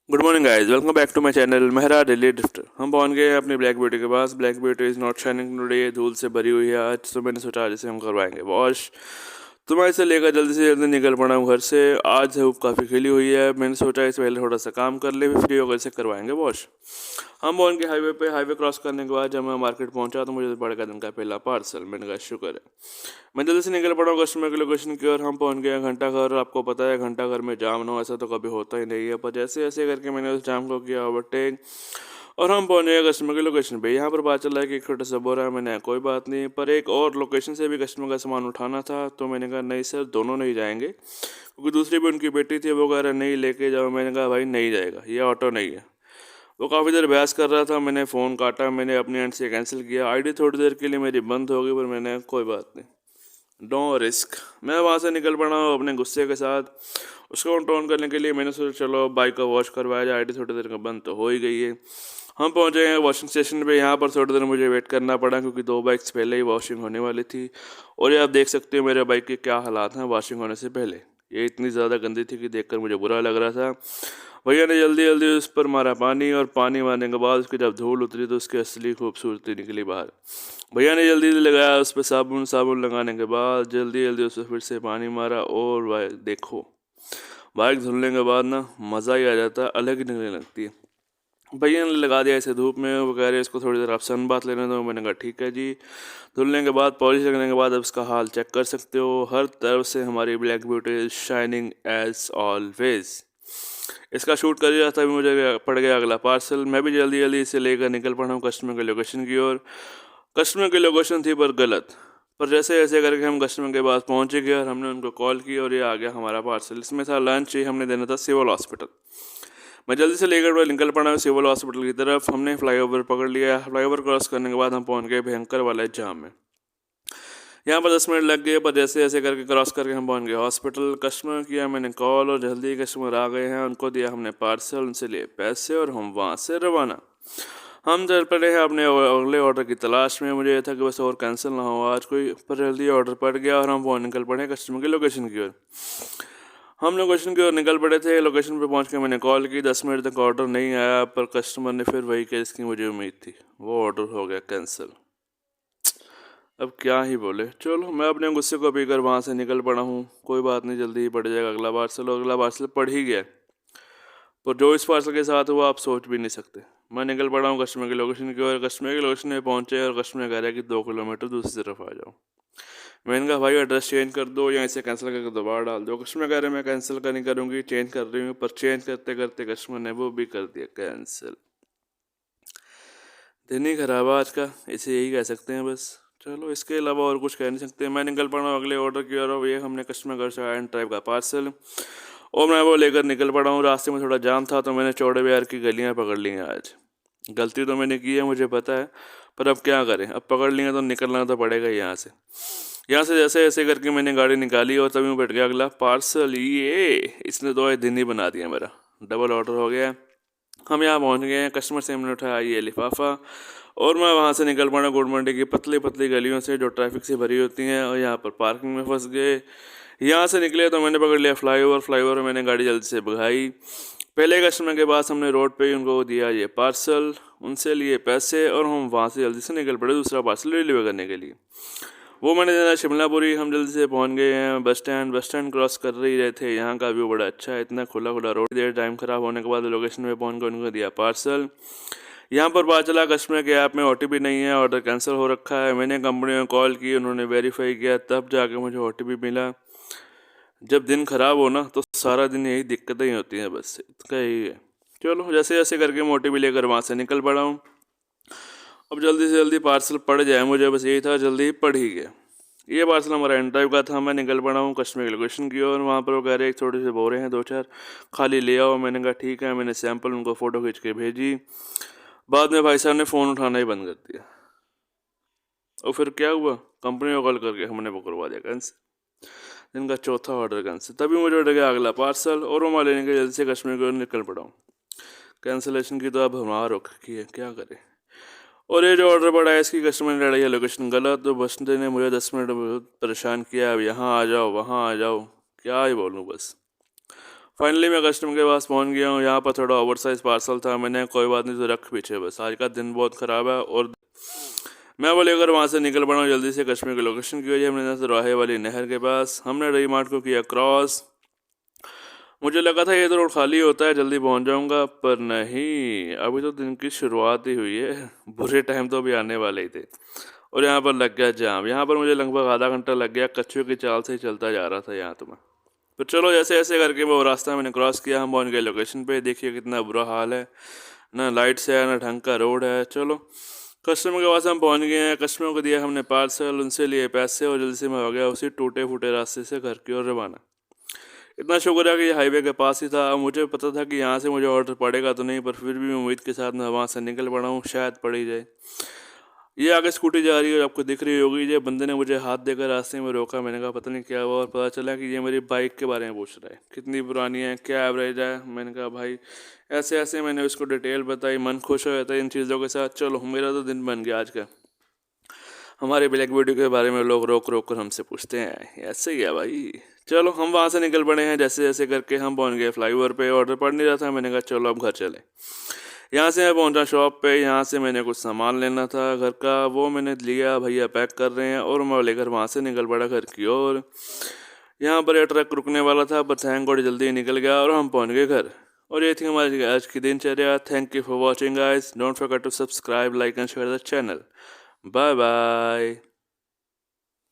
Good morning guys, welcome back to my channel Mehra daily drifter. हम पहुंच गए हैं अपनी ब्लैक ब्यूटी के पास। Black beauty is not shining today, धूल से भरी हुई है आज। तो मैंने सोचा आज इसे हम करवाएंगे वॉश। तो मैं इसे लेकर जल्दी से जल्दी निकल पड़ा हूँ घर से। आज धूप काफ़ी खिली हुई है, मैंने सोचा इस पहले थोड़ा सा काम कर ले, फिर फ्री होकर इसे करवाएंगे वॉश। हम पहुंच गए हाईवे पे। हाईवे क्रॉस करने के बाद जब मैं मार्केट पहुंचा तो मुझे पड़ गया दिन का पहला पार्सल। मैंने कहा शुक्र है। मैं जल्दी से निकल पड़ा हूँ कस्टमर के लोकेशन की ओर। हम पहुंच गए हैं घंटा घर। आपको पता है घंटा घर में जाम ना हो ऐसा तो कभी होता ही नहीं है, पर जैसे ऐसे करके मैंने उस जाम को किया ओवरटेक और हम पहुंच गए कस्टमर की लोकेशन पे। यहाँ पर बात चल रहा है कि एक छोटा सा बोरा है। मैंने कोई बात नहीं, पर एक और लोकेशन से भी कस्टमर का सामान उठाना था। तो मैंने कहा नहीं सर, दोनों नहीं जाएंगे, क्योंकि दूसरी भी उनकी बेटी थी, वो कह रहा नहीं लेके जाओ। मैंने कहा भाई नहीं जाएगा, ये ऑटो नहीं है। वो काफ़ी देर बहस कर रहा था, मैंने फ़ोन काटा, मैंने अपने एंड से कैंसिल किया। आईडी थोड़ी देर के लिए मेरी बंद हो गई, पर मैंने कोई बात नहीं, नो रिस्क। मैं वहाँ से निकल पड़ा हूँ अपने गुस्से के साथ। उसको कंट्रोल करने के लिए मैंने सोचा चलो बाइक का वॉश करवाया जाए, आईडी थोड़ी देर का बंद तो हो ही गई है। हम पहुँचे हैं वॉशिंग स्टेशन पे। यहाँ पर थोड़ी देर मुझे वेट करना पड़ा, क्योंकि दो बाइक्स पहले ही वॉशिंग होने वाली थी। और ये आप देख सकते हो मेरे बाइक के क्या हालात हैं वॉशिंग होने से पहले। ये इतनी ज़्यादा गंदी थी कि देखकर मुझे बुरा लग रहा था। भैया ने जल्दी जल्दी उस पर मारा पानी, और पानी मारने के बाद उसकी जब धूल उतरी तो उसकी असली खूबसूरती निकली बाहर। भैया ने जल्दी जल्दी लगाया उस पर साबुन। साबुन लगाने के बाद जल्दी जल्दी उस पर फिर से पानी मारा, और भाई देखो बाइक धुलने के बाद ना मज़ा ही आ जाता है, अलग ही निकलने लगती है। भैया ने लगा दिया इसे धूप में। वो कह रहे इसको थोड़ी देर आप सन बात लेने दो। मैंने कहा ठीक है जी। धुलने के बाद पॉलिश लगने के बाद अब इसका हाल चेक कर सकते हो। हर तरफ से हमारी black beauty shining as always. इसका शूट कर रहा था, तभी मुझे पड़ गया अगला पार्सल। मैं भी जल्दी जल्दी इसे लेकर निकल पड़ा हूँ कस्टमर के लोकेशन की ओर। कस्टमर की लोकेशन थी पर गलत। पर जैसे ऐसे करके हम कस्टमर के पास पहुंचे गए और हमने उनको कॉल की, और ये आ गया हमारा पार्सल। इसमें था लंच, ये हमने देना था सिविल हॉस्पिटल। मैं जल्दी से लेकर निकल पड़ा हूँ सिविल हॉस्पिटल की तरफ। हमने फ्लाईओवर पकड़ लिया। फ्लाईओवर क्रॉस करने के बाद हम पहुंच गए भयंकर वाले जाम में। यहाँ पर 10 मिनट लग गए, पर जैसे ऐसे करके क्रॉस करके हम पहुंच गए हॉस्पिटल। कस्टमर किया मैंने कॉल, और जल्दी कस्टमर आ गए हैं। उनको दिया हमने पार्सल, उनसे लिए पैसे, और हम वहाँ से रवाना। हम चल पड़े हैं अपने अगले ऑर्डर की तलाश में। मुझे यह था कि बस और कैंसिल ना हो आज कोई, पर जल्दी ऑर्डर पड़ गया और हम वो निकल पड़े कस्टमर की लोकेशन की ओर। हम लोकेशन की ओर निकल पड़े थे। लोकेशन पे पहुंच के मैंने कॉल की। 10 मिनट तक ऑर्डर नहीं आया, पर कस्टमर ने फिर वही किया जिसकी मुझे उम्मीद थी। वो ऑर्डर हो गया कैंसिल। अब क्या ही बोले। चलो मैं अपने गुस्से को पीकर वहाँ से निकल पड़ा हूँ। कोई बात नहीं, जल्दी ही पड़ जाएगा अगला पार्सल। और अगला पार्सल पड़ ही गया, पर जो इस पार्सल के साथ हुआ आप सोच भी नहीं सकते। मैं निकल पड़ा हूँ कस्टमर की लोकेशन की ओर। कस्टमर की लोकेशन में पहुंचे और कस्टमर कह रहा है कि 2 किलोमीटर दूसरी तरफ आ जाओ। मैंने कहा भाई एड्रेस चेंज कर दो या इसे कैंसिल करके दोबारा डाल दो। कस्टमर कह रहे मैं कैंसिल का नहीं करूँगी, चेंज कर रही हूँ। पर चेंज करते करते कस्टमर ने वो भी कर दिया कैंसिल। दिन ही खराब है आज का, इसे यही कह सकते हैं बस। चलो इसके अलावा और कुछ कह नहीं सकते। मैं निकल पड़ा हूँ अगले ऑर्डर की ओर। ये हमने कस्टमर घर से आयरन टाइप का पार्सल, और मैं वो लेकर निकल पड़ा हूँ। रास्ते में थोड़ा जाम था, तो मैंने चौड़े बाजार की गलियाँ पकड़ ली हैं आज। गलती तो मैंने की है, मुझे पता है, पर अब क्या करें, अब पकड़ लिए तो निकलना तो पड़ेगा ही यहाँ से। यहाँ से जैसे ऐसे करके मैंने गाड़ी निकाली, और तभी मैं बैठ गया अगला पार्सल। ये इसने तो आज दिन ही बना दिया मेरा, डबल ऑर्डर हो गया। हम यहाँ पहुँच गए हैं। कस्टमर से हमने उठाया ये लिफाफा, और मैं वहाँ से निकल पड़ा गुड मंडी की पतली पतली गलियों से जो ट्रैफिक से भरी होती हैं, और यहाँ पर पार्किंग में फंस गए। यहाँ से निकले तो मैंने पकड़ लिया फ्लाईओवर। फ्लाईओवर में मैंने गाड़ी जल्दी से भगाई। पहले कस्टमर के पास हमने रोड पे ही उनको दिया ये पार्सल, उनसे लिए पैसे, और हम वहाँ से जल्दी से निकल पड़े दूसरा पार्सल डिलीवर करने के लिए। वो मैंने देना शिमलापुरी। हम जल्दी से पहुंच गए हैं bus stand. Bus stand cross कर ही रहे थे। यहाँ का व्यू बड़ा अच्छा है, इतना खुला खुला रोड। देर टाइम खराब होने के बाद लोकेशन पे पहुंच कर उनको दिया पार्सल। यहाँ पर पता चला कस्टमर के ऐप में ओटीपी नहीं है, ऑर्डर कैंसिल हो रखा है। मैंने कंपनी में कॉल की, उन्होंने वेरीफाई किया, तब जाके मुझे ओटीपी मिला। जब दिन खराब हो ना तो सारा दिन यही दिक्कतें ही होती हैं, बस इतना ही है। चलो जैसे जैसे करके मैं ओटीपी लेकर वहाँ से निकल पड़ा हूँ। अब जल्दी से जल्दी पार्सल पड़ जाए, मुझे बस यही था, जल्दी पड़ ही गया। ये पार्सल हमारा एन टाइप का था। मैं निकल पड़ा हूँ कस्टमर की लोकेशन की ओर। वहाँ पर वो कह रहे एक छोटे से बोरे हैं 2-4, खाली ले आओ। मैंने कहा ठीक है। मैंने सैंपल उनको फ़ोटो खींच के भेजी। बाद में भाई साहब ने फ़ोन उठाना ही बंद कर दिया। और फिर क्या हुआ, कंपनी को कॉल करके हमने वो करवा दिया कैंसिल। जिनका चौथा ऑर्डर कैंसिल। तभी मुझे उठ गया अगला पार्सल, और वो मैं लेने के जल्दी से कश्मीर की ओर निकल पड़ा हूँ। कैंसिलेशन की तो अब हमारा रुख की है, क्या करें। और ये जो ऑर्डर पड़ा है इसकी कस्टमर ने डाली है लोकेशन गलत। तो बंदे ने मुझे 10 मिनट बहुत परेशान किया। अब यहाँ आ जाओ, वहाँ आ जाओ, क्या ही बोलूँ बस। फाइनली मैं कस्टमर के पास पहुंच गया हूँ। यहाँ पर थोड़ा ओवर साइज पार्सल था, मैंने कोई बात नहीं तो रख पीछे, बस आज का दिन बहुत ख़राब है। और मैं वो लेकर वहाँ से निकल पड़ा हूँ जल्दी से। कश्मीर की लोकेशन की वजह हमने राहे वाली नहर के पास हमने डी मार्ट को किया क्रॉस। मुझे लगा था ये तो रोड खाली होता है, जल्दी पहुँच जाऊँगा, पर नहीं, अभी तो दिन की शुरुआत ही हुई है। बुरे टाइम तो अभी आने वाले ही थे। और यहाँ पर लग गया जाम। यहाँ पर मुझे लगभग आधा घंटा लग गया, कछुए की चाल से ही चलता जा रहा था यहाँ तो मैं। तो चलो जैसे ऐसे करके वो रास्ता मैंने क्रॉस किया, हम पहुँच गए लोकेशन पे। देखिए कितना बुरा हाल है, ना लाइट से है ना ढंग का रोड है। चलो कस्टमर के पास हम पहुँच गए हैं। कस्टमर को दिया हमने पार्सल, उनसे लिए पैसे और जल्दी से मैं हो गया उसी टूटे फूटे रास्ते से घर की ओर रवाना। इतना शुक्र है कि ये हाईवे के पास ही था। मुझे पता था कि यहाँ से मुझे ऑर्डर पड़ेगा तो नहीं, पर फिर भी मैं उम्मीद के साथ मैं वहाँ से निकल पड़ा हूँ, शायद पड़ ही जाए। ये आगे स्कूटी जा रही है, आपको दिख रही होगी। ये बंदे ने मुझे हाथ देकर रास्ते में रोका। मैंने कहा पता नहीं क्या हुआ, और पता चला कि ये मेरी बाइक के बारे में पूछ रहा है, कितनी पुरानी है, क्या एवरेज है। मैंने कहा भाई ऐसे ऐसे मैंने उसको डिटेल बताई। मन खुश हो जाता है इन चीज़ों के साथ। चलो मेरा तो दिन बन गया आज का। हमारे ब्लैक ब्यूटी के बारे में लोग रोक रोक कर हमसे पूछते हैं, ऐसे ही है भाई। चलो हम वहाँ से निकल पड़े हैं। जैसे जैसे करके हम पहुँच गए फ्लाईओवर पे। ऑर्डर पड़ नहीं रहा था, मैंने कहा चलो अब घर चले। यहाँ से मैं पहुँचा शॉप पे। यहाँ से मैंने कुछ सामान लेना था घर का, वो मैंने लिया। भैया पैक कर रहे हैं और मैं लेकर वहाँ से निकल पड़ा घर की ओर। यहाँ पर यह ट्रक रुकने वाला था, पर थैंक गॉड जल्दी निकल गया और हम पहुँच गए घर। और ये थी हमारी आज की दिनचर्या। Thank you for watching guys. Don't forget to subscribe, like and share the channel. Bye bye.